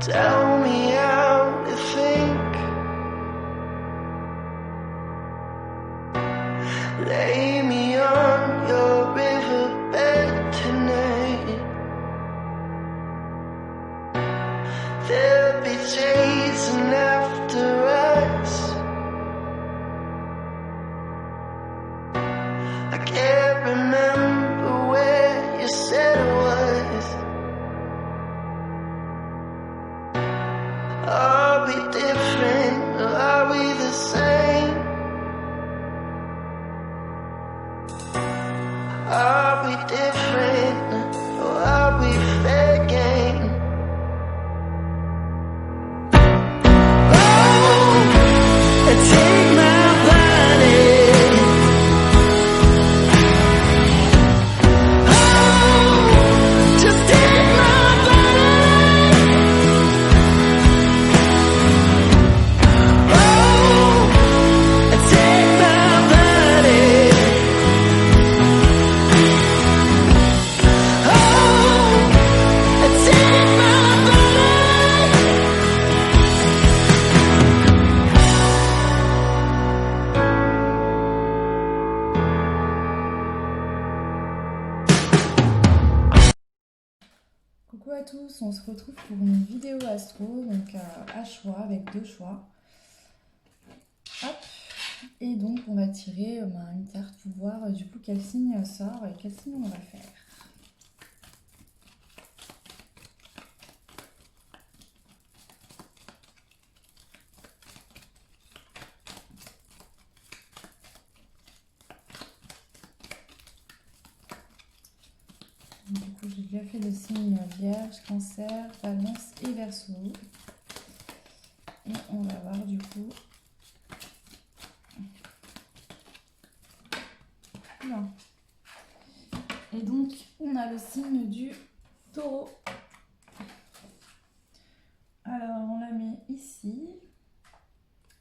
Tell me how to think. Lay me on your riverbed tonight. There'll be chasing after us. I can't remember where you said it was. Are we different or are we the same? Are we different or are we fair game? Oh, take my body. Oh, just take my body. Oh, take my body. Coucou à tous, on se retrouve pour une vidéo astro, donc à choix, avec deux choix. Hop, et donc on va tirer une carte pour voir du coup quel signe sort et quel signe on va faire. Du coup, j'ai déjà fait le signe Vierge, Cancer, Balance et Verseau. Et on va voir du coup. Non. Et donc, on a le signe du Taureau. Alors, on la met ici.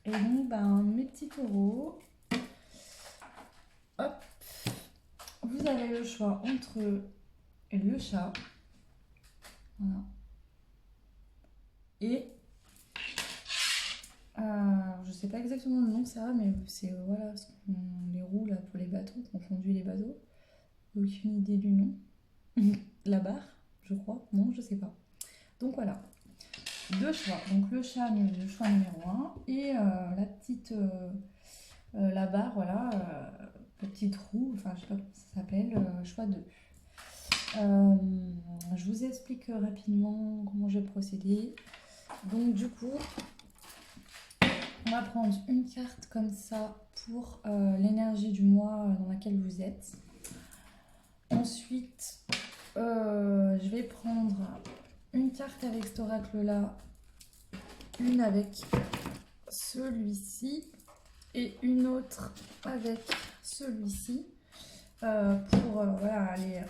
Et donc, mes petits taureaux. Hop. Vous avez le choix entre le chat, voilà, et je sais pas exactement le nom ça, mais c'est voilà ce qu'on les roues là pour les bateaux, qu'on conduit les bateaux. Aucune idée du nom. La barre, je crois, non, je sais pas. Donc voilà, deux choix. Donc le chat, le choix numéro 1, et la petite la barre, voilà, la petite roue, enfin je sais pas comment ça s'appelle, choix 2. Je vous explique rapidement comment je vais procéder. Donc du coup, on va prendre une carte comme ça pour l'énergie du mois dans laquelle vous êtes. Ensuite, je vais prendre une carte avec cet oracle-là, une avec celui-ci et une autre avec celui-ci pour voilà, aller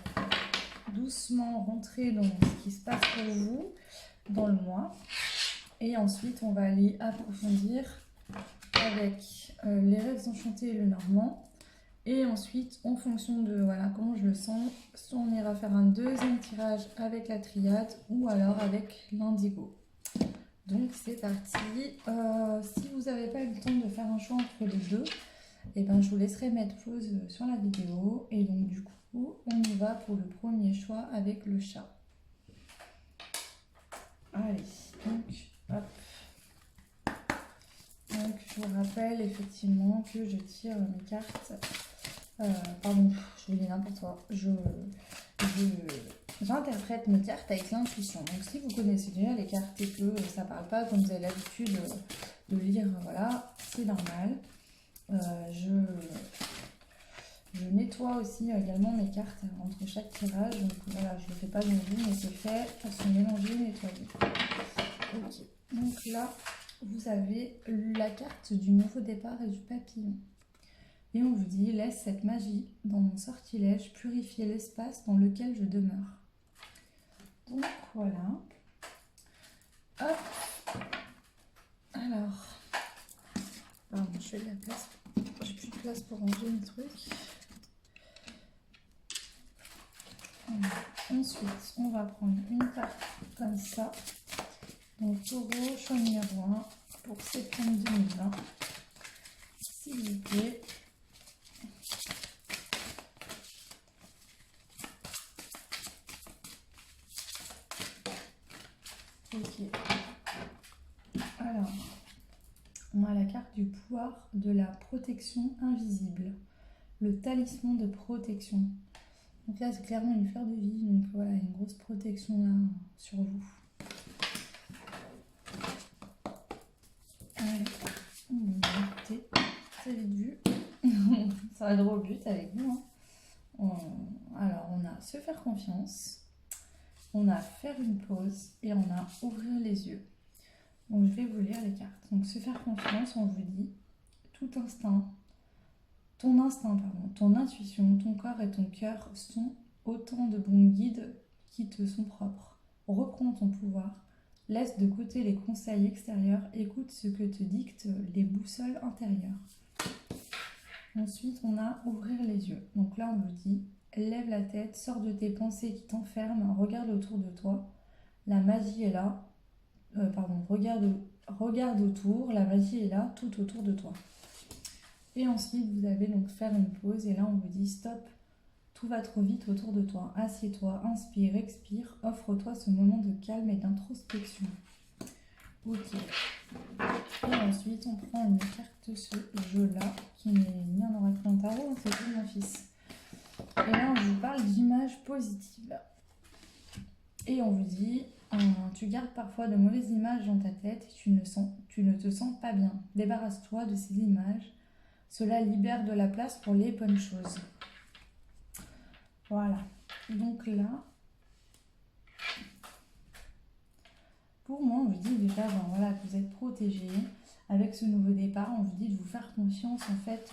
doucement rentrer dans ce qui se passe pour vous dans le mois. Et ensuite, on va aller approfondir avec les rêves enchantés et le normand. Et ensuite, en fonction de voilà, comment je le sens, soit on ira faire un deuxième tirage avec la triade ou alors avec l'indigo. Donc c'est parti. Si vous n'avez pas eu le temps de faire un choix entre les deux, et je vous laisserai mettre pause sur la vidéo. Et donc du coup, on y va pour le premier choix avec le chat. Allez, donc hop. Donc je vous rappelle effectivement que je tire mes cartes. Pardon, je vous dis n'importe quoi. J'interprète mes cartes avec l'intuition. Donc si vous connaissez déjà les cartes et que ça parle pas comme vous avez l'habitude de lire, voilà, c'est normal. Je nettoie aussi également mes cartes entre chaque tirage. Donc voilà, je ne le fais pas dans vous, mais c'est fait. Elles sont mélangées, nettoyées. Ok, donc là, vous avez la carte du nouveau départ et du papillon. Et on vous dit, laisse cette magie dans mon sortilège purifier l'espace dans lequel je demeure. Donc voilà. Hop. Alors. Pardon, je fais de la place. J'ai plus de place pour ranger mes trucs. Ensuite, on va prendre une carte comme ça. Donc Taureau, choix numéro 1 pour septembre 2020. S'il vous plaît. Ok. Alors, on a la carte du pouvoir de la protection invisible. Le talisman de protection. Donc là, c'est clairement une fleur de vie. Donc voilà, une grosse protection là sur vous. Allez, on va écouter. C'est vite vu. Ça va droit au but avec nous. Alors, on a se faire confiance. On a faire une pause. Et on a ouvrir les yeux. Donc, je vais vous lire les cartes. Donc, se faire confiance, on vous dit tout instinct. Ton intuition, ton corps et ton cœur sont autant de bons guides qui te sont propres. Reprends ton pouvoir. Laisse de côté les conseils extérieurs. Écoute ce que te dictent les boussoles intérieures. Ensuite, on a ouvrir les yeux. Donc là, on vous dit lève la tête, sors de tes pensées qui t'enferment, regarde autour de toi. La magie est là. Regarde autour, la magie est là, tout autour de toi. Et ensuite, vous avez donc faire une pause et là, on vous dit stop, tout va trop vite autour de toi. Assieds-toi, inspire, expire, offre-toi ce moment de calme et d'introspection. Ok. Et ensuite, on prend une carte de ce jeu-là, qui n'est ni un oracle en tarot, c'est tout mon fils. Et là, on vous parle d'images positives. Et on vous dit, tu gardes parfois de mauvaises images dans ta tête et tu ne te sens pas bien. Débarrasse-toi de ces images. Cela libère de la place pour les bonnes choses. Voilà. Donc là, pour moi, on vous dit déjà voilà, que vous êtes protégé. Avec ce nouveau départ, on vous dit de vous faire confiance en fait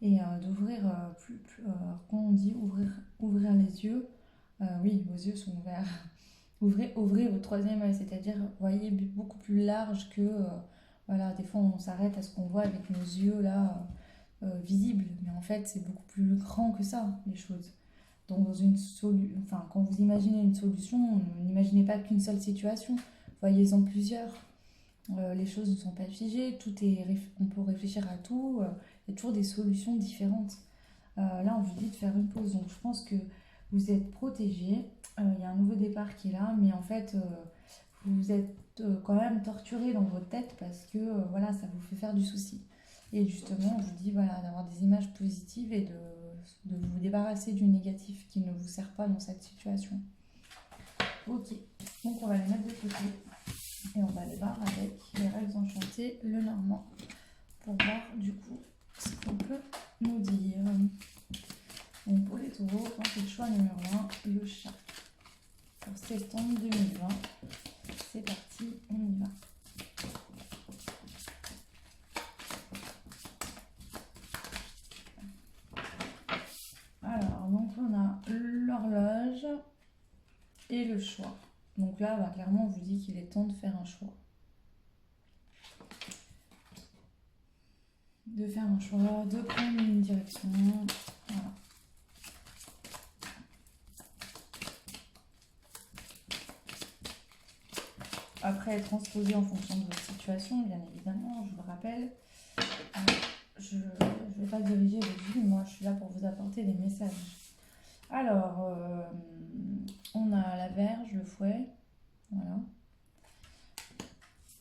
et d'ouvrir quand on dit ouvrir les yeux, oui, vos yeux sont ouverts. Ouvrez votre troisième œil, c'est-à-dire voyez beaucoup plus large que voilà, des fois on s'arrête à ce qu'on voit avec nos yeux là visibles, mais en fait c'est beaucoup plus grand que ça les choses. Donc quand vous imaginez une solution, n'imaginez pas qu'une seule situation, voyez-en plusieurs. Les choses ne sont pas figées, on peut réfléchir à tout, il y a toujours des solutions différentes. Là on vous dit de faire une pause, donc je pense que vous êtes protégé, il y a un nouveau départ qui est là, mais en fait vous êtes quand même torturé dans votre tête parce que voilà, ça vous fait faire du souci. Et justement on vous dit voilà, d'avoir des images positives et de vous débarrasser du négatif qui ne vous sert pas dans cette situation. Ok, donc on va les mettre de côté et on va aller voir avec les règles enchantées, le normand, pour voir du coup ce qu'on peut nous dire. Donc pour les taureaux, c'est le choix numéro 1, le chat. Pour septembre 2020, c'est parti, on y va. Alors, donc on a l'horloge et le choix. Donc là, clairement, on vous dit qu'il est temps de faire un choix. De faire un choix, de prendre une direction. Voilà. Après, transposer en fonction de votre situation, bien évidemment, je vous le rappelle. Je ne vais pas diriger votre vie, moi je suis là pour vous apporter des messages. Alors, on a la verge, le fouet, voilà.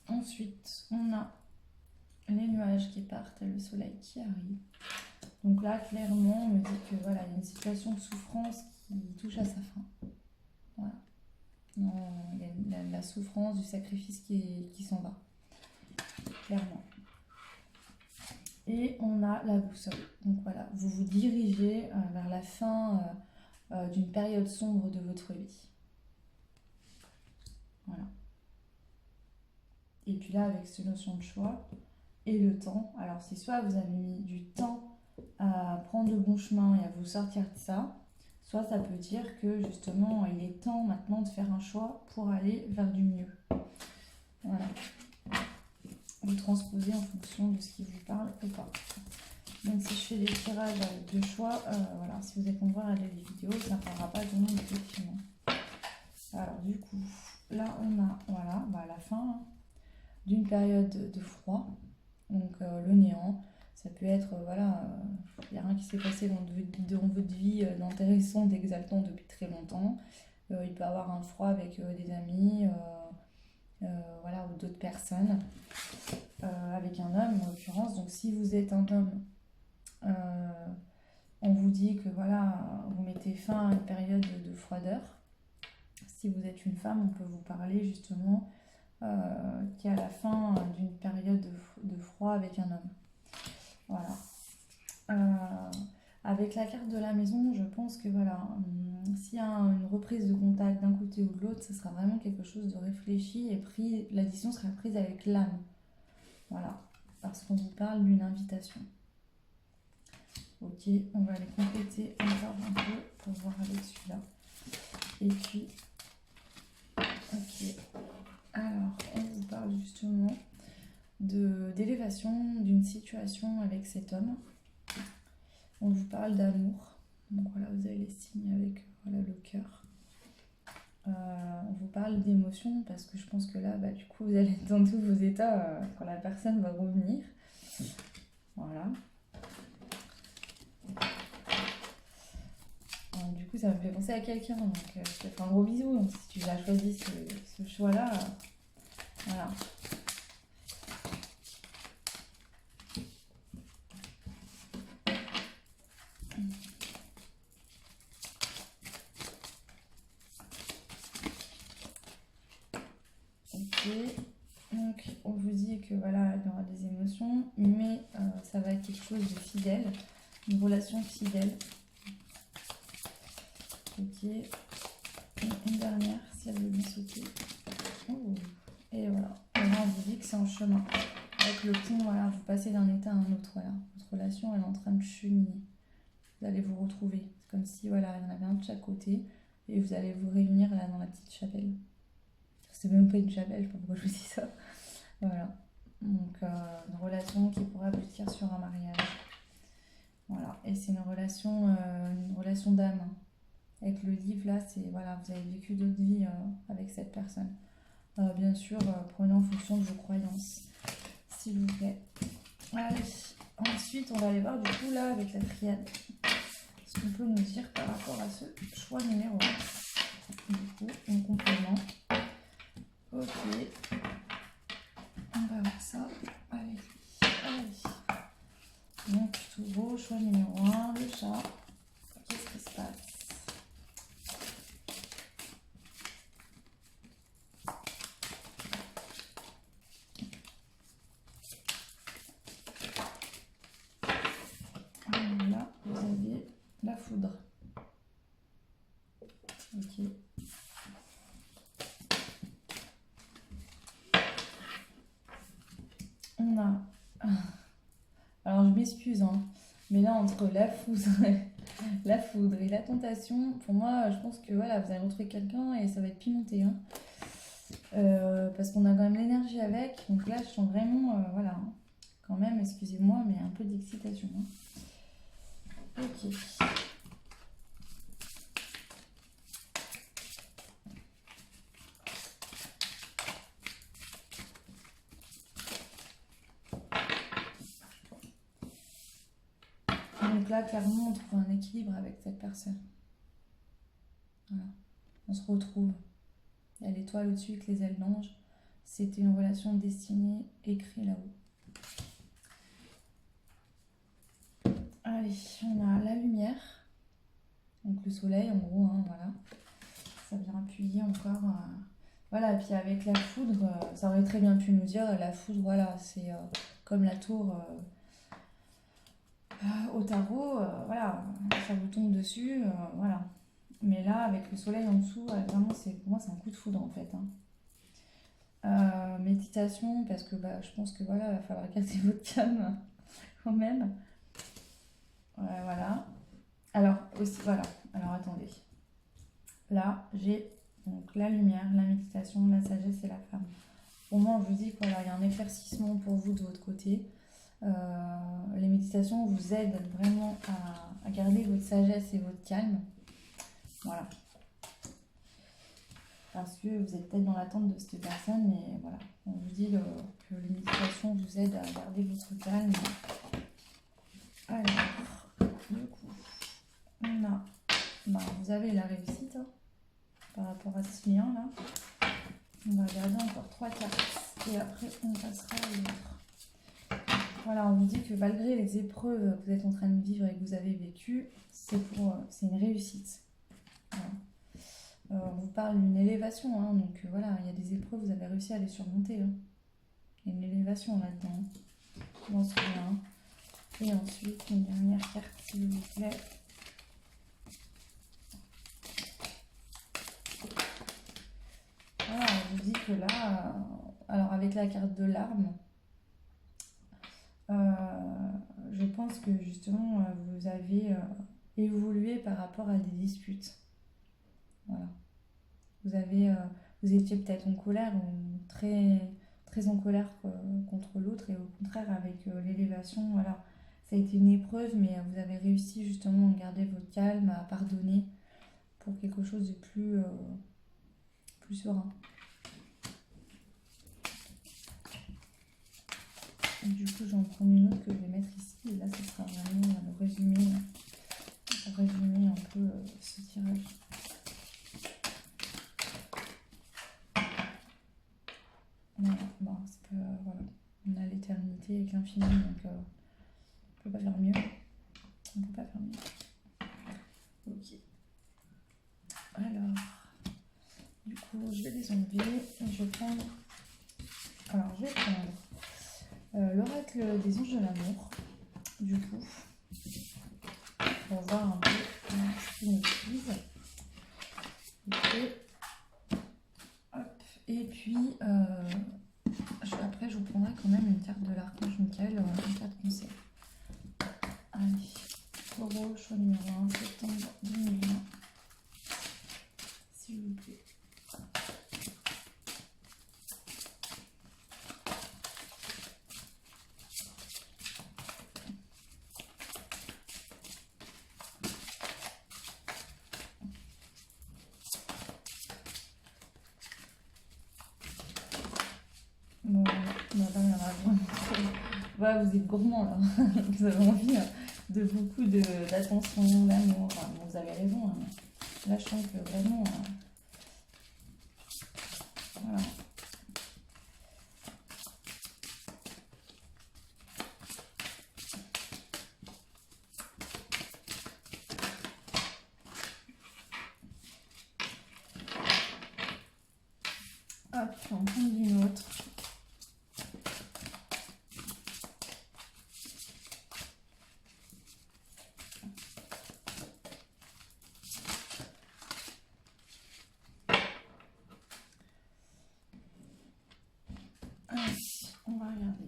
Ensuite, on a les nuages qui partent et le soleil qui arrive. Donc là, clairement, on me dit que voilà, il y a une situation de souffrance qui touche à sa fin. Voilà. Il y a la souffrance, du sacrifice qui s'en va. Clairement. Et on a la boussole. Donc voilà, vous vous dirigez vers la fin d'une période sombre de votre vie. Voilà. Et puis là, avec cette notion de choix et le temps, alors c'est soit vous avez mis du temps à prendre le bon chemin et à vous sortir de ça, soit ça peut dire que justement, il est temps maintenant de faire un choix pour aller vers du mieux. Voilà. Vous transposez en fonction de ce qui vous parle ou pas. Donc si je fais des tirages avec deux choix, voilà, si vous êtes nombreux à regarder les vidéos, ça ne parlera pas de nom effectivement. Alors du coup, là on a voilà, bah, la fin hein, d'une période de froid, donc le néant. Ça peut être, voilà, il n'y a rien qui s'est passé dans votre vie d'intéressant, d'exaltant depuis très longtemps. Il peut y avoir un froid avec des amis, voilà, ou d'autres personnes, avec un homme en l'occurrence. Donc si vous êtes un homme, on vous dit que voilà, vous mettez fin à une période de froideur. Si vous êtes une femme, on peut vous parler justement qui est à la fin d'une période de froid avec un homme. Voilà. Avec la carte de la maison, je pense que voilà, s'il y a une reprise de contact d'un côté ou de l'autre, ce sera vraiment quelque chose de réfléchi et pris, la décision sera prise avec l'âme. Voilà, parce qu'on vous parle d'une invitation. Ok, on va aller compléter encore un peu pour voir avec celui-là. Et puis, ok, alors on vous parle justement d'élévation d'une situation avec cet homme. On vous parle d'amour. Donc voilà, vous avez les signes avec voilà, le cœur. On vous parle d'émotion parce que je pense que là, bah, du coup, vous allez être dans tous vos états quand la personne va revenir. Voilà. Du coup, ça me fait penser à quelqu'un. Donc, je te fais un gros bisou. Donc, si tu as choisi ce choix-là, voilà. Ok, donc on vous dit que voilà, il y aura des émotions, mais ça va être quelque chose de fidèle, une relation fidèle. Ok, et une dernière, si elle veut bien sauter. Oh. Et voilà, et là on vous dit que c'est en chemin. Avec le pont, voilà, vous passez d'un état à un autre, voilà. Votre relation elle est en train de cheminer. Vous allez vous retrouver. C'est comme si voilà, il y en avait un de chaque côté, et vous allez vous réunir là dans la petite chapelle. C'est même pas une chapelle, je sais pas pourquoi je vous dis ça. Voilà. Donc une relation qui pourrait aboutir sur un mariage. Voilà. Et c'est une relation d'âme. Avec le livre là, c'est voilà, vous avez vécu d'autres vies avec cette personne. Bien sûr, prenez en fonction de vos croyances, s'il vous plaît. Allez. Ensuite, on va aller voir du coup là avec la triade. Ce qu'on peut nous dire par rapport à ce choix numéro 1. Du coup, on complément. Ok. On va voir ça avec lui. Allez. Donc, taureau, choix numéro 1, le chat. Qu'est-ce qui se passe? Là, vous avez la foudre. Ok. On a... Alors, je m'excuse, hein, mais là, entre la foudre et la tentation, pour moi, je pense que voilà, vous allez retrouver quelqu'un et ça va être pimenté. Hein. Parce qu'on a quand même l'énergie avec. Donc là, je sens vraiment, voilà, hein, quand même, excusez-moi, mais un peu d'excitation. Hein. Ok. Donc là, clairement, on trouve un équilibre avec cette personne. Voilà. On se retrouve. Il y a l'étoile au-dessus avec les ailes d'ange. C'était une relation destinée, écrit là-haut. Allez, on a la lumière. Donc le soleil, en gros, hein, voilà. Ça vient appuyer encore. Voilà, et puis avec la foudre, ça aurait très bien pu nous dire, la foudre, voilà, c'est comme la tour au tarot, voilà, ça vous tombe dessus, voilà. Mais là, avec le soleil en dessous, vraiment, pour moi, c'est un coup de foudre, en fait. Hein. Méditation, parce que bah, je pense que voilà, il va falloir garder votre calme, quand même. Voilà. Alors, aussi, voilà. Alors, attendez. Là, j'ai donc la lumière, la méditation, la sagesse et la femme. Pour moi, on vous dit qu'il y a un éclaircissement pour vous de votre côté. Les méditations vous aident vraiment à garder votre sagesse et votre calme. Voilà. parce que vous êtes peut-être dans l'attente de cette personne, mais voilà, on vous dit que les méditations vous aident à garder votre calme. Alors, du coup, on a, vous avez la réussite hein, par rapport à ce lien là. On va regarder encore 3 cartes et après on passera à l'autre. Voilà, on vous dit que malgré les épreuves que vous êtes en train de vivre et que vous avez vécues, c'est une réussite. Voilà. On vous parle d'une élévation, hein, donc voilà, il y a des épreuves, vous avez réussi à les surmonter. Hein. Il y a une élévation là-dedans, dans ce lien. Et ensuite, une dernière carte, s'il vous plaît. Voilà, on vous dit que là, alors avec la carte de l'arme, je pense que justement, vous avez évolué par rapport à des disputes. Voilà. Vous étiez peut-être en colère ou très, très en colère contre l'autre et au contraire avec l'élévation, voilà. Ça a été une épreuve, mais vous avez réussi justement à garder votre calme, à pardonner pour quelque chose de plus serein. Et du coup, j'en prends une autre que je vais mettre ici. Et là, ce sera vraiment le résumé un peu ce tirage. Voilà, voilà. On a l'éternité avec l'infini, donc on peut pas faire mieux. On peut pas faire mieux. Ok. Alors, du coup, je vais les enlever. Je vais prendre. Alors, je vais prendre l'oracle des anges de l'amour. Du coup, pour voir un peu ce qu'ils nous disent. Et puis, après, je vous prendrai quand même une carte de l'archange Michael, une carte conseil. Allez, Taureau, choix numéro 1, septembre 2020. S'il vous plaît. Bon, madame, il y en a vraiment trop. Ouais, vous êtes gourmand là. Vous avez envie de beaucoup d'attention, d'amour. Enfin, bon, vous avez raison. Hein. Là, je sens que vraiment. Voilà. Hop, on prend une autre. Allez, on va regarder.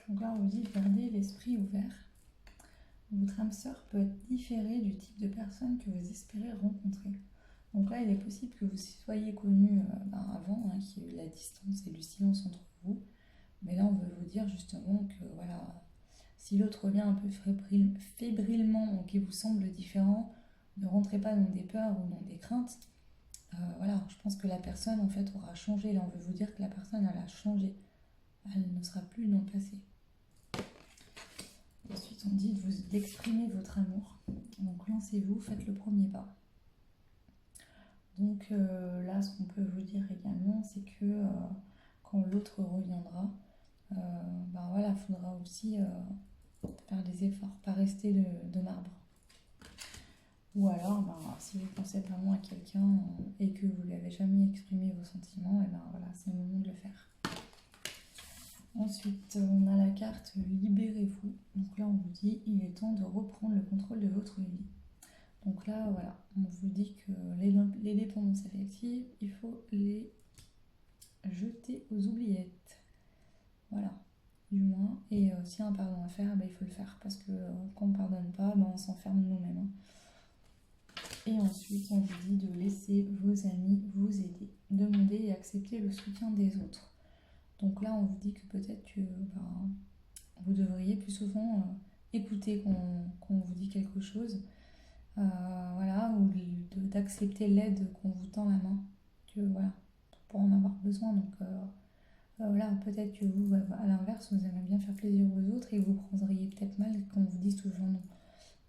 Donc là, on vous dit gardez l'esprit ouvert. Votre âme sœur peut être différée du type de personne que vous espérez rencontrer. Donc là, il est possible que vous soyez connu avant, hein, qu'il y ait eu la distance et le silence entre vous. Mais là, on veut vous dire justement que voilà, si l'autre vient un peu fébrilement ou qui vous semble différent, ne rentrez pas dans des peurs ou dans des craintes. Voilà, je pense que la personne en fait aura changé. Là, on veut vous dire que la personne, elle a changé. Elle ne sera plus dans le passé. Ensuite, on dit d'exprimer votre amour. Donc, lancez-vous, faites le premier pas. Donc, là, ce qu'on peut vous dire également, c'est que quand l'autre reviendra, voilà, il faudra aussi faire des efforts, pas rester de marbre. Ou alors, si vous pensez vraiment à quelqu'un et que vous ne lui avez jamais exprimé vos sentiments, et voilà, c'est le moment de le faire. Ensuite, on a la carte Libérez-vous. Donc là, on vous dit il est temps de reprendre le contrôle de votre vie. Donc là, voilà, on vous dit que les dépendances affectives, il faut les jeter aux oubliettes. Voilà, du moins. Et s'il y a un pardon à faire, il faut le faire. Parce que quand on ne pardonne pas, on s'enferme nous-mêmes. Hein. Et ensuite, on vous dit de laisser vos amis vous aider. Demander et accepter le soutien des autres. Donc là, on vous dit que peut-être que plus souvent écouter quand on vous dit quelque chose. Voilà, ou d'accepter l'aide qu'on vous tend la main, que voilà, pour en avoir besoin. Donc voilà, peut-être que vous, à l'inverse, vous aimez bien faire plaisir aux autres et vous prendriez peut-être mal qu'on vous dise toujours non.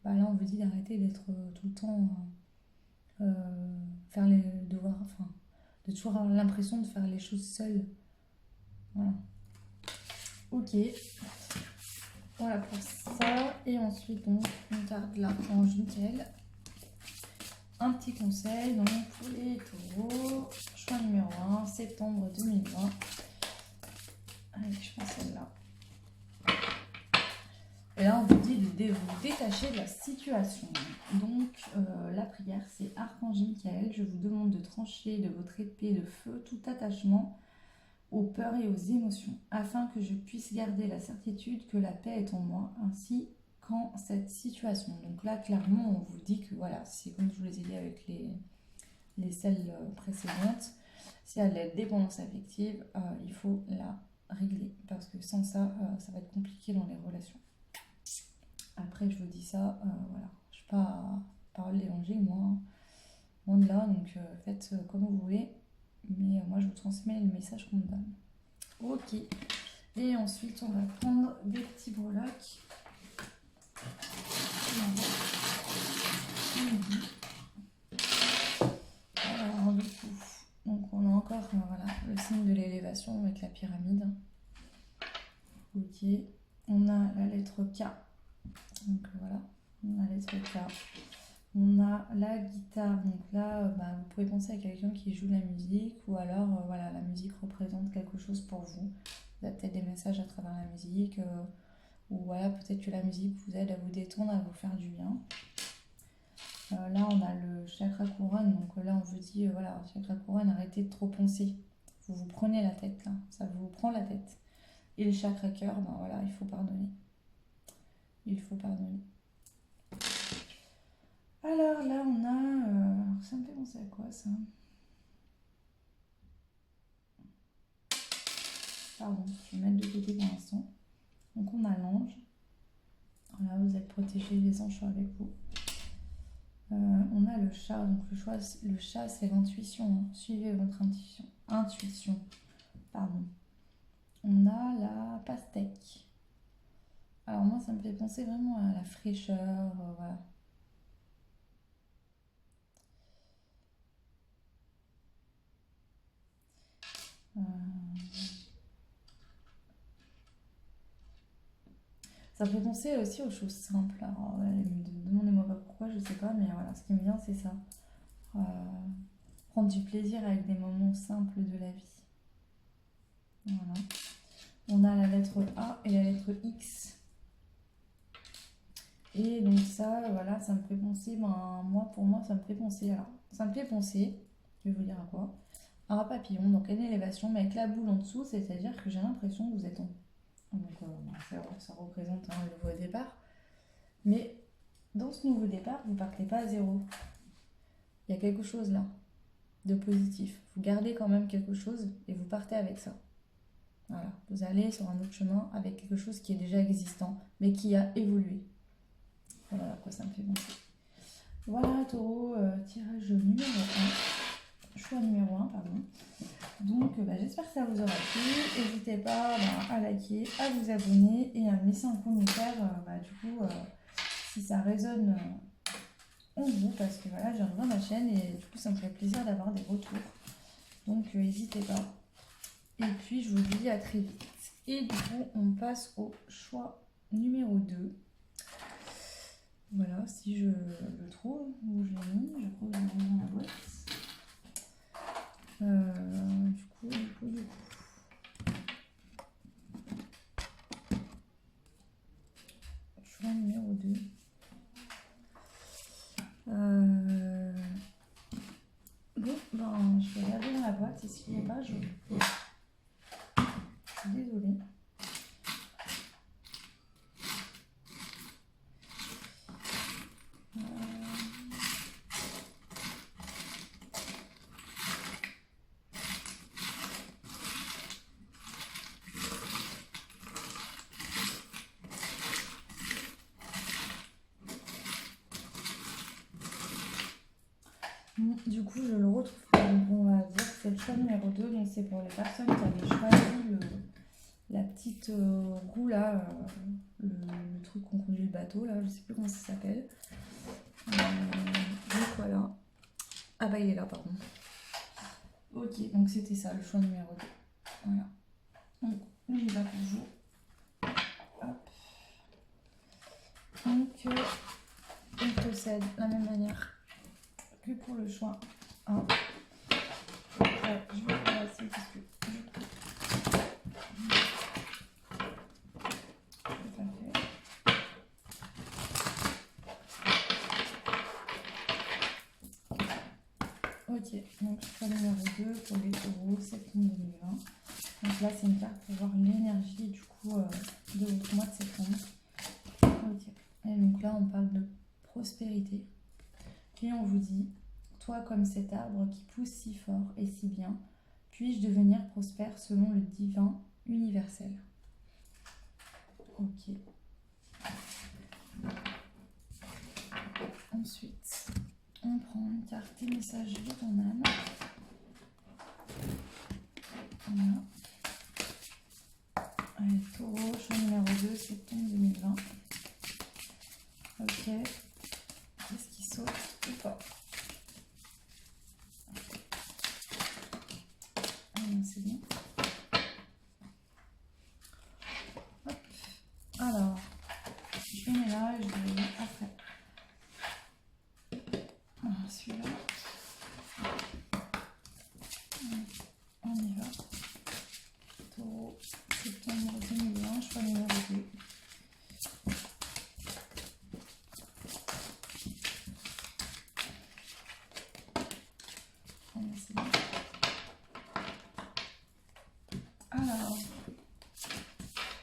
Bah, là, on vous dit d'arrêter d'être tout le temps faire les devoirs, enfin, de toujours avoir l'impression de faire les choses seul. Voilà. Ok. Voilà pour ça. Et ensuite, donc, on garde l'archange Michael. Un petit conseil donc pour les taureaux. Choix numéro 1, septembre 2020. Allez, je prends celle-là. Et là, on vous dit de vous détacher de la situation. Donc, la prière, c'est Archange Michael. Je vous demande de trancher de votre épée de feu tout attachement aux peurs et aux émotions, afin que je puisse garder la certitude que la paix est en moi, ainsi qu'en cette situation. Donc là, clairement, on vous dit que voilà, c'est comme je vous les ai dit avec les celles précédentes, si elle a dépendance affective, il faut la régler, parce que sans ça, ça va être compliqué dans les relations. Après, je vous dis ça, voilà, je ne suis pas parole d'évangile, moi, loin de là, donc faites comme vous voulez, mais moi, je vous transmets le message qu'on me donne. Ok, et ensuite, on va prendre des petits breloques. Alors, du coup, donc on a encore voilà, le signe de l'élévation avec la pyramide. Ok, on a la lettre K. Donc voilà, on a la lettre K. On a la guitare. Donc là, vous pouvez penser à quelqu'un qui joue de la musique, ou alors voilà, la musique représente quelque chose pour vous. Vous avez peut-être des messages à travers la musique, ou voilà, peut-être que la musique vous aide à vous détendre, à vous faire du bien. Là, on a le chakra couronne. Donc là, on vous dit, voilà, chakra couronne, arrêtez de trop penser. Vous vous prenez la tête, là. Ça vous prend la tête. Et le chakra cœur, voilà, il faut pardonner. Il faut pardonner. Alors là, on a... ça me fait penser à quoi, ça? Pardon, je vais mettre de côté pour l'instant. Donc on a l'ange. Là, vous êtes protégés, les anges sont avec vous. On a le chat. Donc le chat, c'est l'intuition. Hein. Suivez votre intuition. Pardon. On a la pastèque. Alors moi, ça me fait penser vraiment à la fraîcheur, voilà. Ça me fait penser aussi aux choses simples. Alors, demandez-moi pas pourquoi, je sais pas, mais voilà, ce qui me vient, c'est ça. Prendre du plaisir avec des moments simples de la vie. Voilà. On a la lettre A et la lettre X. Et donc ça, voilà, ça me fait penser, pour moi, ça me fait penser, je vais vous dire à quoi, un papillon, donc une élévation, mais avec la boule en dessous, c'est-à-dire que j'ai l'impression que vous êtes en... Donc ça représente un nouveau départ. Mais dans ce nouveau départ, vous ne partez pas à zéro. Il y a quelque chose là, de positif. Vous gardez quand même quelque chose et vous partez avec ça. Voilà, vous allez sur un autre chemin avec quelque chose qui est déjà existant, mais qui a évolué. Voilà à quoi ça me fait penser. Voilà, taureau, tirage numéro 1. Choix numéro 1, pardon. Donc, j'espère que ça vous aura plu. N'hésitez pas à liker, à vous abonner et à me laisser un commentaire, si ça résonne en vous, parce que voilà, j'ai rejoint ma chaîne et du coup, ça me fait plaisir d'avoir des retours. Donc, n'hésitez pas. Et puis, je vous dis à très vite. Et du coup, on passe au choix numéro 2. Voilà, si je le trouve, où je l'ai mis, je crois que je l'ai mis dans la boîte. Du coup. Choix numéro 2. Bon, je vais regarder dans la boîte et s'il n'y a pas, je suis désolée. Du coup, je le retrouve pas. Donc, on va dire que c'est le choix numéro 2. Donc, c'est pour les personnes qui avaient choisi la petite roue là, le truc qu'on conduit le bateau là, je sais plus comment ça s'appelle. Donc voilà. Ah bah il est là, pardon. Ok, donc c'était ça le choix numéro 2. Voilà. Donc on y va pour jouer. Hop. Donc on procède de la même manière que pour le choix 1. Ouais, je vais passer parce que ok, donc choix numéro 2 pour les taureaux, septembre 2020. Donc là, c'est une carte pour voir l'énergie du coup de votre mois de septembre. Ok, et donc là, on parle de prospérité. Et on vous dit, toi comme cet arbre qui pousse si fort et si bien, puis-je devenir prospère selon le divin universel. Ok. Ensuite, on prend une carte des messages de ton âme. Voilà. Allez, taureau, choix numéro 2, septembre 2020. Ok. Qu'est-ce qui saute ou pas? Ah non, c'est bon. Hop. Alors, je mets là et je vais aller après. Ah, celui-là. On y va. Taureau, septembre 2020, choix numéro 2. Alors,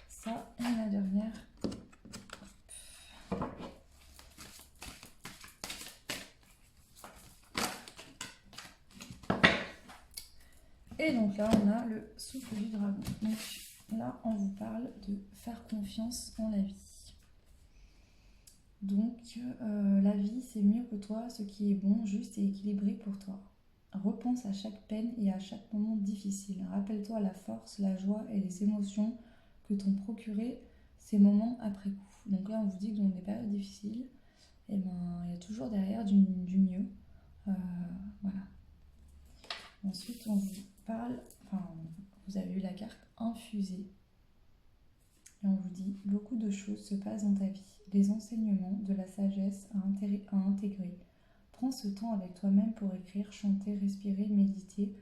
ça et la dernière. Et donc là, on a le souffle du dragon. Donc là, on vous parle de faire confiance en la vie. Donc, la vie, c'est mieux que toi, ce qui est bon, juste et équilibré pour toi. Repense à chaque peine et à chaque moment difficile. Rappelle-toi la force, la joie et les émotions que t'ont procuré ces moments après coup. Donc là, on vous dit que dans des périodes difficiles, eh ben, il y a toujours derrière du mieux. Voilà. Ensuite, on vous parle, enfin, vous avez eu la carte infusée. Et on vous dit, beaucoup de choses se passent dans ta vie. Les enseignements, de la sagesse à intégrer. Prends ce temps avec toi-même pour écrire, chanter, respirer, méditer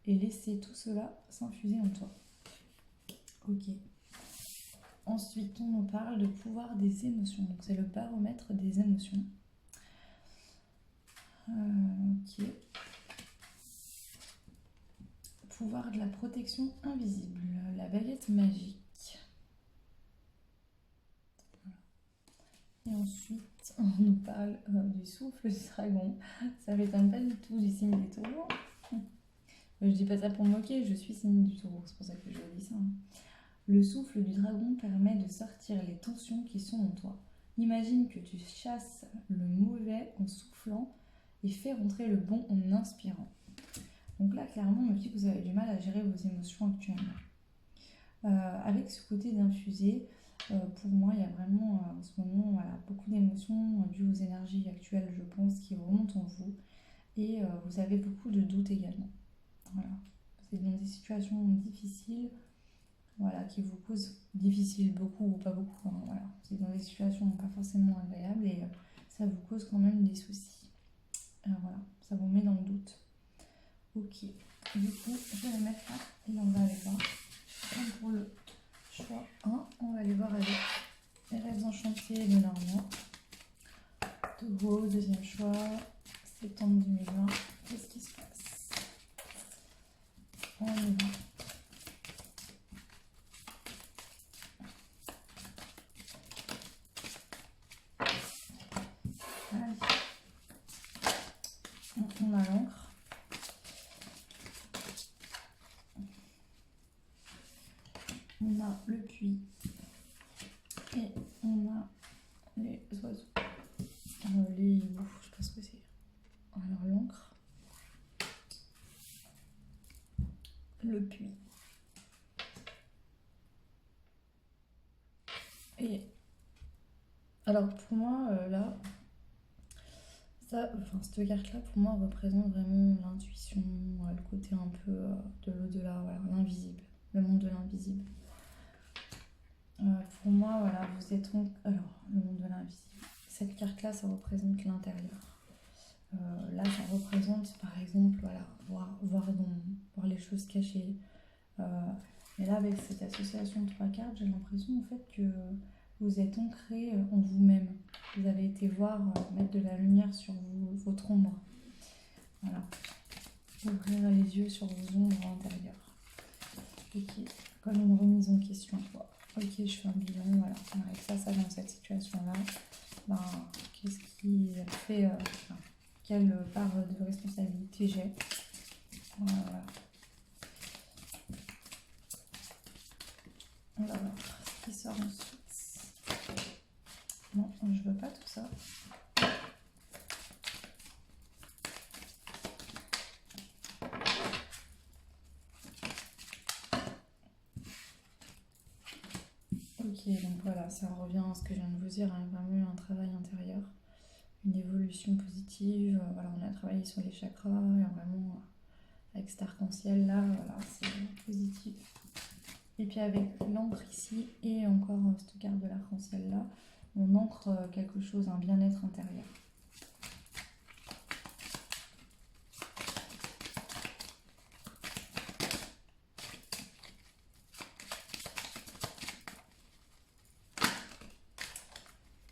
et laisser tout cela s'infuser en toi. Ok. Ensuite, on nous parle de pouvoir des émotions. Donc, c'est le baromètre des émotions. Ok. Pouvoir de la protection invisible. La baguette magique. Et ensuite, on nous parle du souffle du dragon. Ça m'étonne pas du tout du signe des taureaux. Je dis pas ça pour me moquer, je suis signe du taureau, c'est pour ça que je dis ça. Le souffle du dragon permet de sortir les tensions qui sont en toi. Imagine que tu chasses le mauvais en soufflant et fais rentrer le bon en inspirant. Donc là, clairement, on me dit que vous avez du mal à gérer vos émotions actuellement. Avec ce côté d'infusé, pour moi, il y a vraiment en ce moment beaucoup d'émotions dues aux énergies actuelles, je pense, qui remontent en vous. Et vous avez beaucoup de doutes également. Voilà. Vous êtes dans des situations difficiles, qui vous causent difficiles, beaucoup ou pas beaucoup. Voilà. Vous êtes dans des situations pas forcément agréables et ça vous cause quand même des soucis. Voilà, ça vous met dans le doute. Ok. Du coup, je vais les mettre là et on va aller voir. Comme pour le choix 1, on va aller voir avec les rêves enchantés de Normand. Taureau, deuxième choix, septembre 2020. Qu'est-ce qui se passe? On y va. Allez. On a l'encre. On a le puits. Et on a les oiseaux. Les hiboux, je sais pas ce que c'est. Alors l'encre. Alors pour moi, là, ça, enfin, cette carte-là, pour moi, représente vraiment l'intuition, le côté un peu de l'au-delà, voilà, l'invisible, le monde de l'invisible. Pour moi, voilà, vous êtes alors, le monde de l'invisible. Cette carte-là, ça représente l'intérieur. Là, ça représente, par exemple, voilà, voir les choses cachées. Mais là, avec cette association de trois cartes, j'ai l'impression en fait que vous êtes ancré en vous-même. Vous avez été voir, mettre de la lumière sur votre ombre. Voilà. Ouvrir les yeux sur vos ombres intérieures. Ok. Comme une remise en question, quoi. Ok, je fais un bilan, voilà. Avec ça dans cette situation-là, ben, qu'est-ce qui fait, enfin, quelle part de responsabilité j'ai. Voilà. On va voir ce qui sort ensuite. Non, je veux pas tout ça. Ok, donc voilà, ça revient à ce que je viens de vous dire, hein, vraiment un travail intérieur, une évolution positive. Voilà, on a travaillé sur les chakras, et vraiment avec cet arc-en-ciel là, voilà, c'est positif. Et puis avec l'encre ici et encore cette carte de l'arc-en-ciel là, on ancre quelque chose, un bien-être intérieur.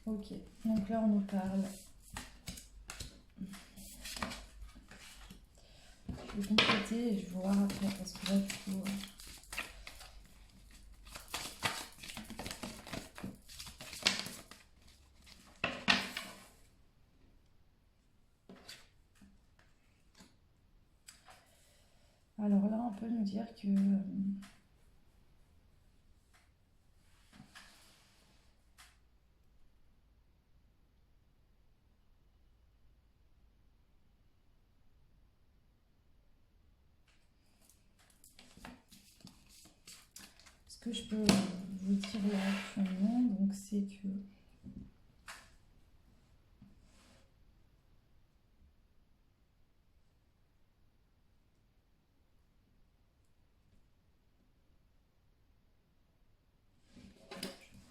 Ok, donc là on nous parle. Je vais compléter et je vais voir après parce que là du coup. Alors là on peut nous dire que. Ce que je peux vous dire là actuellement, donc c'est que.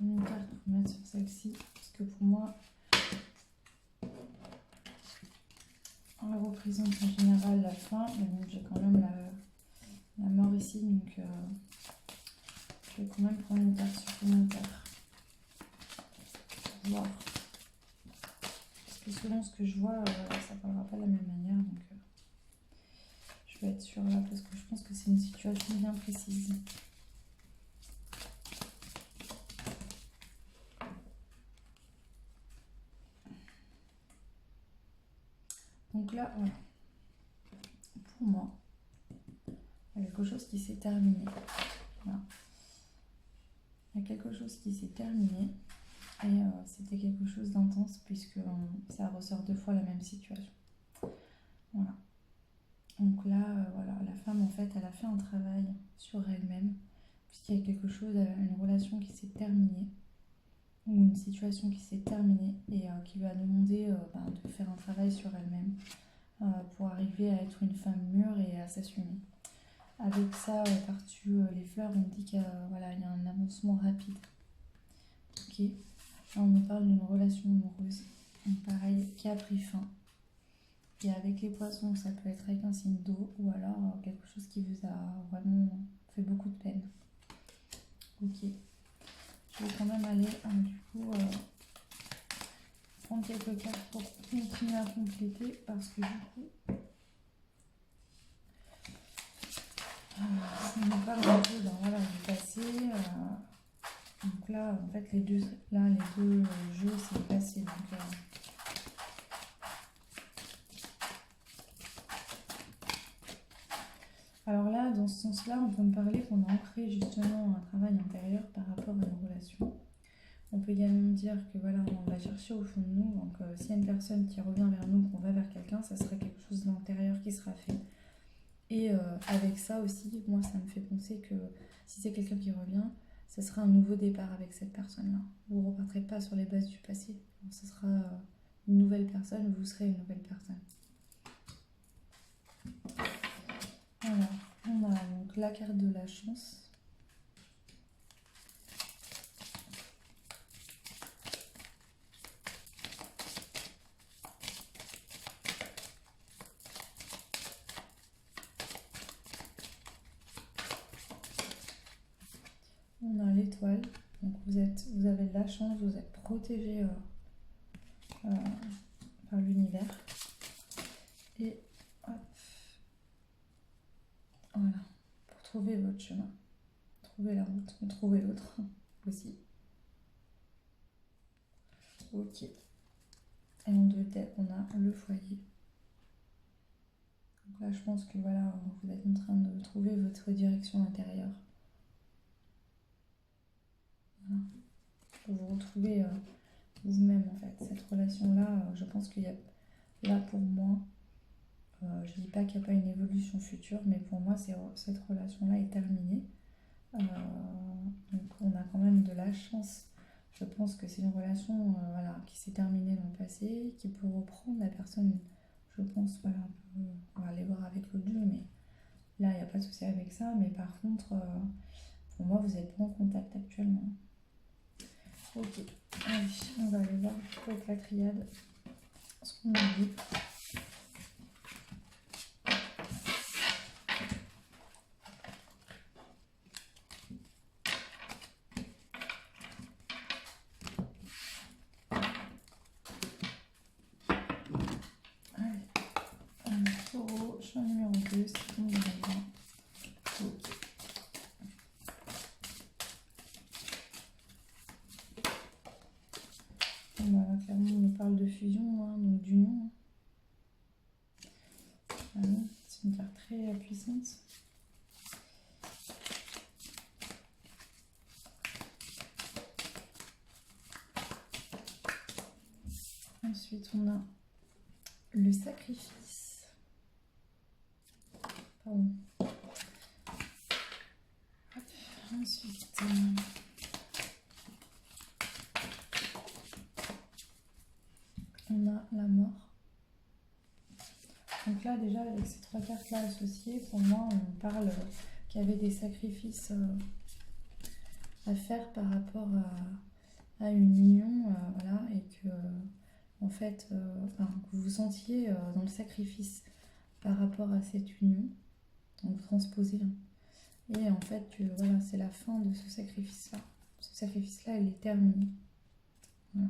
Une carte pour mettre sur celle-ci, parce que pour moi, elle représente en général la fin, mais bon, j'ai quand même la mort ici, donc je vais quand même prendre une carte supplémentaire. Pour voir. Parce que selon ce que je vois, ça ne parlera pas de la même manière, donc je vais être sûre là, parce que je pense que c'est une situation bien précise. Donc là, voilà. Pour moi, il y a quelque chose qui s'est terminé. Voilà. Il y a quelque chose qui s'est terminé. Et c'était quelque chose d'intense puisque ça ressort deux fois la même situation. Voilà. Donc là, voilà, la femme en fait, elle a fait un travail sur elle-même puisqu'il y a quelque chose, une relation qui s'est terminée ou une situation qui s'est terminée et qui lui a demandé de faire un travail sur elle-même pour arriver à être une femme mûre et à s'assumer. Avec ça, par-dessus les fleurs, on dit qu'il y a un avancement rapide. Ok. Là, on nous parle d'une relation amoureuse, donc pareil, qui a pris fin. Et avec les poissons, ça peut être avec un signe d'eau ou alors quelque chose qui vous a vraiment fait beaucoup de peine. Ok. Je vais quand même aller, du coup, prendre quelques cartes pour continuer à compléter parce que du coup, ça nous parle un peu du passé. Donc là, en fait, les deux jeux, c'est le passé. Donc, alors là, dans ce sens-là, on peut me parler qu'on a ancré justement un travail intérieur par rapport à une relation. On peut également dire que voilà, on va chercher au fond de nous. Donc s'il y a une personne qui revient vers nous, qu'on va vers quelqu'un, ça serait quelque chose de l'intérieur qui sera fait. Et avec ça aussi, moi, ça me fait penser que si c'est quelqu'un qui revient, ce sera un nouveau départ avec cette personne-là. Vous ne repartirez pas sur les bases du passé. Donc, ce sera une nouvelle personne, vous serez une nouvelle personne. Alors, on a donc la carte de la chance. On a l'étoile, donc vous avez de la chance, vous êtes protégé par l'univers. Et hop, voilà, pour trouver votre chemin, trouver la route, trouver l'autre aussi. Ok. Et en 2 têtes, on a le foyer. Donc là, je pense que voilà, vous êtes en train de trouver votre direction intérieure. Voilà. Pour vous retrouver vous-même en fait. Cette relation-là, je pense qu'il y a là pour moi, je dis pas qu'il n'y a pas une évolution future, mais pour moi, cette relation-là est terminée. Donc on a quand même de la chance. Je pense que c'est une relation voilà, qui s'est terminée dans le passé, qui peut reprendre la personne. Je pense, voilà, on va aller voir avec l'autre jeu, mais là, il n'y a pas de souci avec ça. Mais par contre, pour moi, vous êtes pas en contact actuellement. Ok, allez, on va aller voir avec la triade ce qu'on a dit. Allez, un taureau, choix numéro 2, c'est ton numéro 1. Ok. Voilà, clairement, on nous parle de fusion, hein, donc d'union. Ah oui, c'est une carte très puissante. Ensuite, on a le sacrifice. Pardon. Hop. Ensuite, on a la mort. Donc là, déjà, avec ces 3 cartes-là associées, pour moi, on parle qu'il y avait des sacrifices à faire par rapport à une union, voilà, et que, en fait, que vous vous sentiez dans le sacrifice par rapport à cette union, donc transposé. Et en fait, que voilà, c'est la fin de ce sacrifice-là. Ce sacrifice-là, il est terminé. Voilà.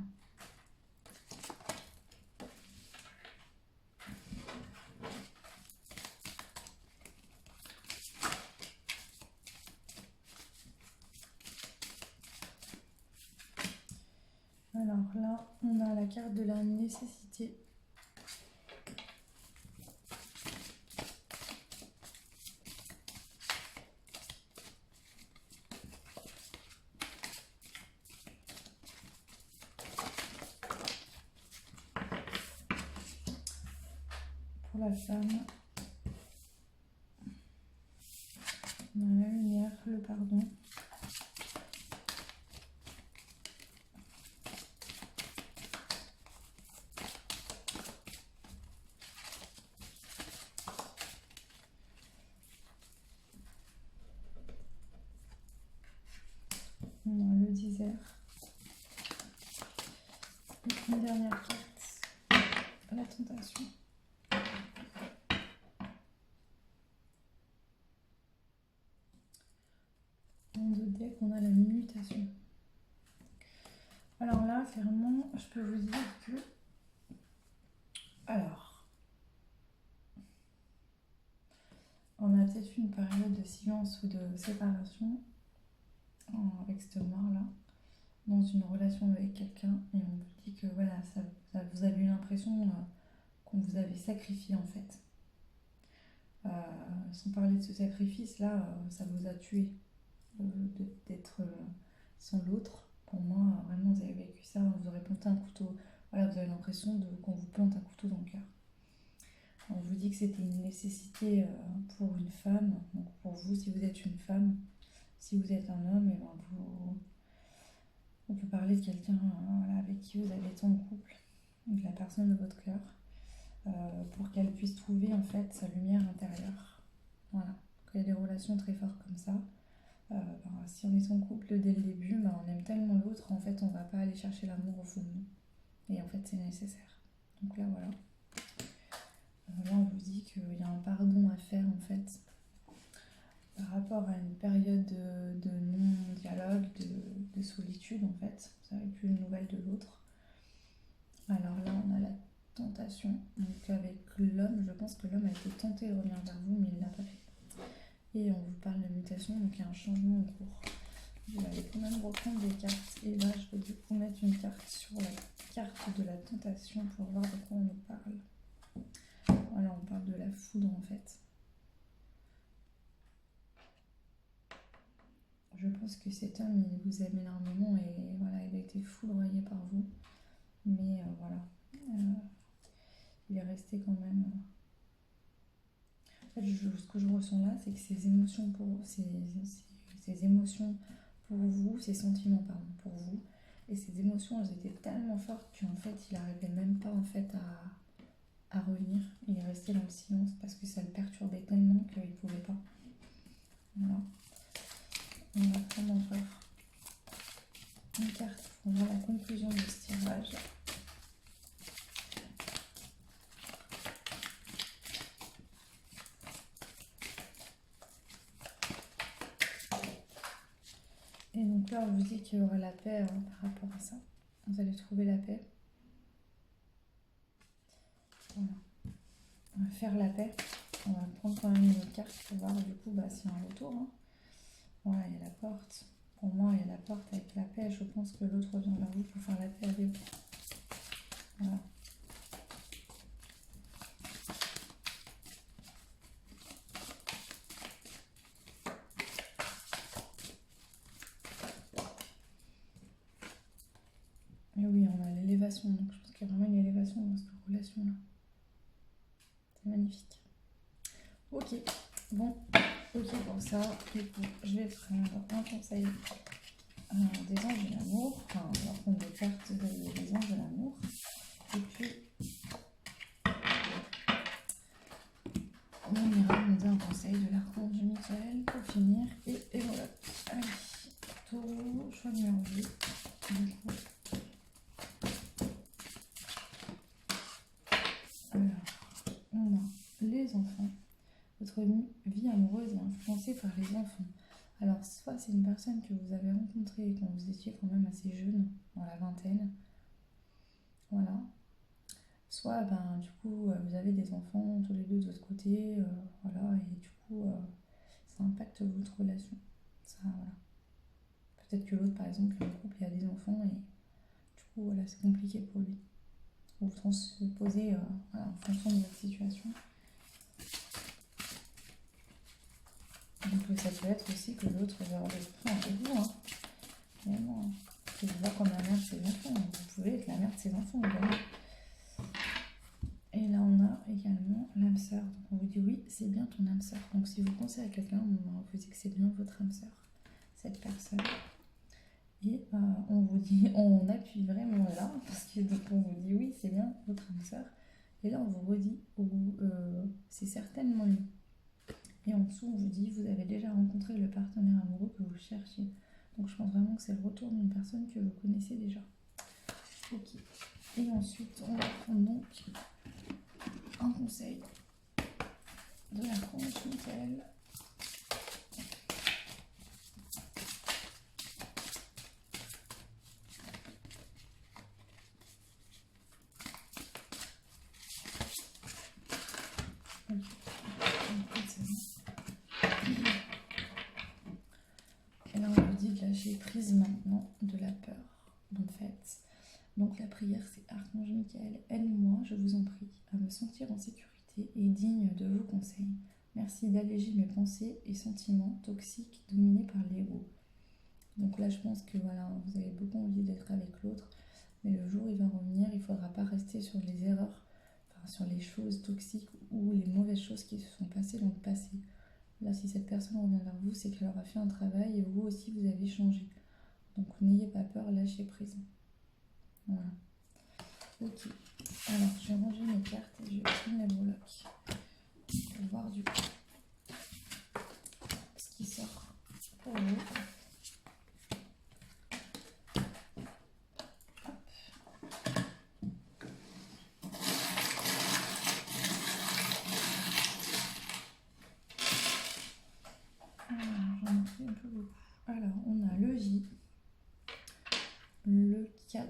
Alors là, on a la carte de la nécessité. Pour la femme, on a la lumière, le pardon. On a le désert. Une dernière carte, la tentation. En 2 decks, on a la mutation. Alors là, clairement, je peux vous dire que... Alors, on a peut-être une période de silence ou de séparation avec cette mort-là, dans une relation avec quelqu'un, et on vous dit que voilà, vous avez eu l'impression qu'on vous avait sacrifié en fait. Sans parler de ce sacrifice-là, ça vous a tué d'être sans l'autre. Pour moi, vraiment, vous avez vécu ça, vous aurez planté un couteau. Voilà, vous avez l'impression qu'on vous plante un couteau dans le cœur. On vous dit que c'était une nécessité pour une femme, donc pour vous, si vous êtes une femme, Si vous êtes un homme, et ben on peut parler de quelqu'un voilà, avec qui vous avez été en couple, de la personne de votre cœur, pour qu'elle puisse trouver en fait sa lumière intérieure. Voilà, quand il y a des relations très fortes comme ça, si on est en couple dès le début, on aime tellement l'autre, en fait on va pas aller chercher l'amour au fond de nous. Et en fait c'est nécessaire. Donc là voilà. Là on vous dit qu'il y a un pardon à faire en fait par rapport à une période de non-dialogue, de solitude en fait. Vous n'avez plus de nouvelles de l'autre. Alors là on a la tentation. Donc avec l'homme, je pense que l'homme a été tenté de revenir vers vous, mais il ne l'a pas fait. Et on vous parle de mutation, donc il y a un changement en cours. Je vais aller quand même reprendre des cartes. Et là, je vais du coup mettre une carte sur la carte de la tentation pour voir de quoi on nous parle. Voilà, on parle de la foudre en fait. Je pense que cet homme, il vous aime énormément et voilà, il a été foudroyé par vous. Mais voilà, il est resté quand même... En fait, ce que je ressens là, c'est que ses émotions pour vous, ses sentiments pardon, pour vous, et ces émotions, elles étaient tellement fortes qu'en fait, il n'arrivait même pas en fait à revenir. Il est resté dans le silence parce que ça le perturbait tellement qu'il ne pouvait pas. Voilà. On va prendre encore une carte pour voir la conclusion de ce tirage. Et donc là, on vous dit qu'il y aura la paix par rapport à ça. Vous allez trouver la paix. Voilà. On va faire la paix. On va prendre quand même une autre carte pour voir du coup s'il y a un retour. Hein. Voilà, il y a la porte. Pour moi, il y a la porte avec la paix. Je pense que l'autre revient vers vous pour faire la paix avec vous. Voilà. Et oui, on a l'élévation. Donc je pense qu'il y a vraiment une élévation dans cette relation-là. C'est magnifique. Ok. Bon. Ok pour ça. Du coup, je vais prendre un conseil des anges de l'amour. Enfin, on va prendre des cartes des anges de l'amour. Et puis, on ira demander un conseil de l'archange Michael pour finir. Et voilà. Allez, taureau, choix numéro 2. Du coup. Alors, on a les enfants. Votre vie amoureuse est influencée par les enfants. Alors, soit c'est une personne que vous avez rencontrée quand vous étiez quand même assez jeune, dans la vingtaine. Voilà. Soit, du coup, vous avez des enfants tous les deux de votre côté, voilà, et du coup, ça impacte votre relation. Ça, voilà. Peut-être que l'autre, par exemple, est en couple et a des enfants, et du coup, voilà, c'est compliqué pour lui. Vous transposez voilà, en fonction de votre situation. Donc ça peut être aussi que l'autre va avoir des enfants avec vous, hein. Vraiment, hein. Que vous voir comme la mère de ses enfants. Vous pouvez être la mère de ses enfants, également. Et là, on a également l'âme sœur. Donc on vous dit oui, c'est bien ton âme sœur. Donc si vous pensez à quelqu'un, on vous dit que c'est bien votre âme sœur, cette personne. Et on vous dit, on appuie vraiment là, parce que donc on vous dit oui, c'est bien votre âme sœur. Et là, on vous redit, c'est certainement lui. Et en dessous, on vous dit, vous avez déjà rencontré le partenaire amoureux que vous cherchiez. Donc je pense vraiment que c'est le retour d'une personne que vous connaissez déjà. Ok. Et ensuite, on va prendre donc un conseil de l'archange Michael. Et là, on vous dit de lâcher prise maintenant de la peur, en fait. Donc la prière, c'est Archange Michael, aide-moi, je vous en prie, à me sentir en sécurité et digne de vos conseils. Merci d'alléger mes pensées et sentiments toxiques dominés par l'ego. Donc là, je pense que voilà, vous avez beaucoup envie d'être avec l'autre, mais le jour où il va revenir, il ne faudra pas rester sur les erreurs, enfin, sur les choses toxiques ou les mauvaises choses qui se sont passées dans le passé. Là, si cette personne revient vers vous, c'est qu'elle aura fait un travail et vous aussi, vous avez changé. Donc, n'ayez pas peur, lâchez prise. Voilà. Ok. Alors, je vais ranger mes cartes et je vais prendre les breloques pour voir du coup ce qui sort pour vous. J'en ai pris un peu beaucoup. Alors, on a le J, le 4.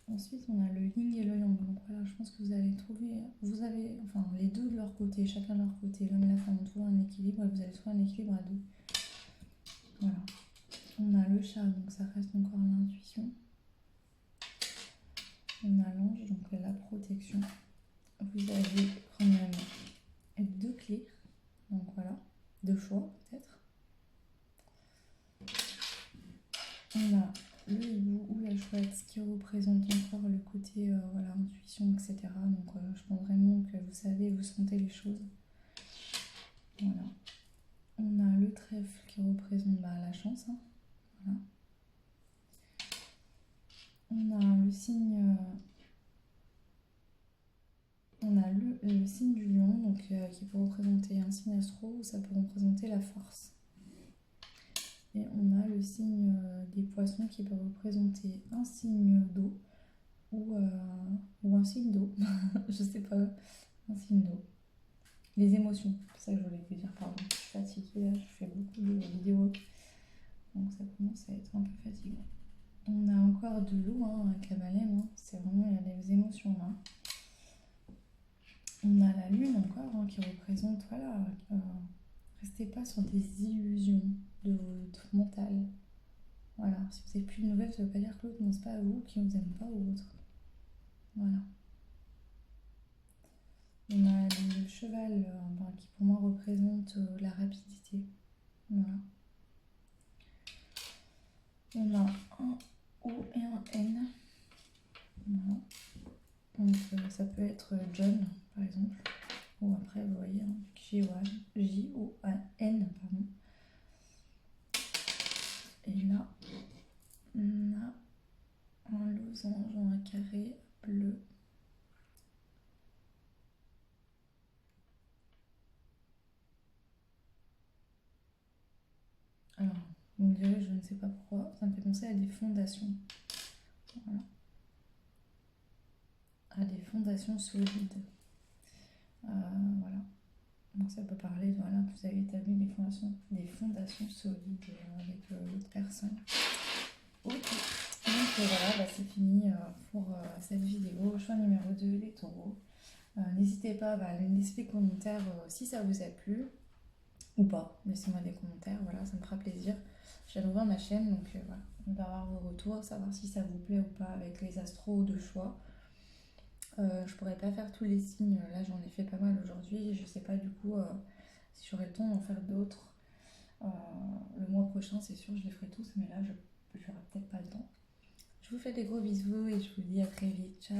Ensuite, on a le yin et le yang. Donc voilà, je pense que vous allez trouver, vous avez, enfin les deux de leur côté, chacun de leur côté, l'homme et la femme ont trouvé un équilibre et vous allez trouver un équilibre à deux. Voilà. On a le chat, donc ça reste encore l'intuition. On a l'ange, donc la protection. Vous avez quand même deux clés, donc voilà, deux choix peut-être. On a le hibou ou la chouette, ce qui représente encore le côté voilà, intuition, etc. Donc je pense vraiment que vous savez, vous sentez les choses. Voilà. On a le trèfle qui représente la chance. Hein. Voilà. On a le signe... on a le signe du lion, donc qui peut représenter un signe astro, ou ça peut représenter la force. Et on a le signe des poissons qui peut représenter un signe d'eau ou un signe d'eau, je sais pas, un signe d'eau. Les émotions, c'est ça que je voulais vous dire, pardon. Je suis fatiguée là, je fais beaucoup de vidéos, donc ça commence à être un peu fatigant. On a encore de l'eau hein, avec la baleine, hein. C'est vraiment, il y a des émotions là. On a la lune encore hein, qui représente, voilà, restez pas sur des illusions de votre mental. Voilà, si vous n'avez plus de nouvelles, ça ne veut pas dire que l'autre ne pense pas à vous, qu'il ne vous aime pas ou autre. Voilà. On a le cheval qui pour moi représente la rapidité. Voilà. On a un O et un N. Voilà. Donc ça peut être John par exemple. Ou après vous voyez J-O-N, pardon. Et là on a un losange en un carré bleu. Alors, vous me direz, je ne sais pas pourquoi, ça me fait penser à des fondations. Voilà. À des fondations solides. Voilà. Donc ça peut parler voilà, que vous avez établi des fondations solides avec l'autre personne. Ok. Donc voilà, c'est fini pour cette vidéo. Choix numéro 2, les taureaux. N'hésitez pas à laisser des commentaires si ça vous a plu ou pas. Laissez-moi des commentaires, voilà, ça me fera plaisir. J'ai ouvert ma chaîne, donc voilà, on va avoir vos retours, savoir si ça vous plaît ou pas avec les astros de choix. Je pourrais pas faire tous les signes, là j'en ai fait pas mal aujourd'hui, je sais pas du coup si j'aurai le temps d'en faire d'autres. Le mois prochain c'est sûr je les ferai tous, mais là je n'aurai peut-être pas le temps. Je vous fais des gros bisous et je vous dis à très vite, ciao.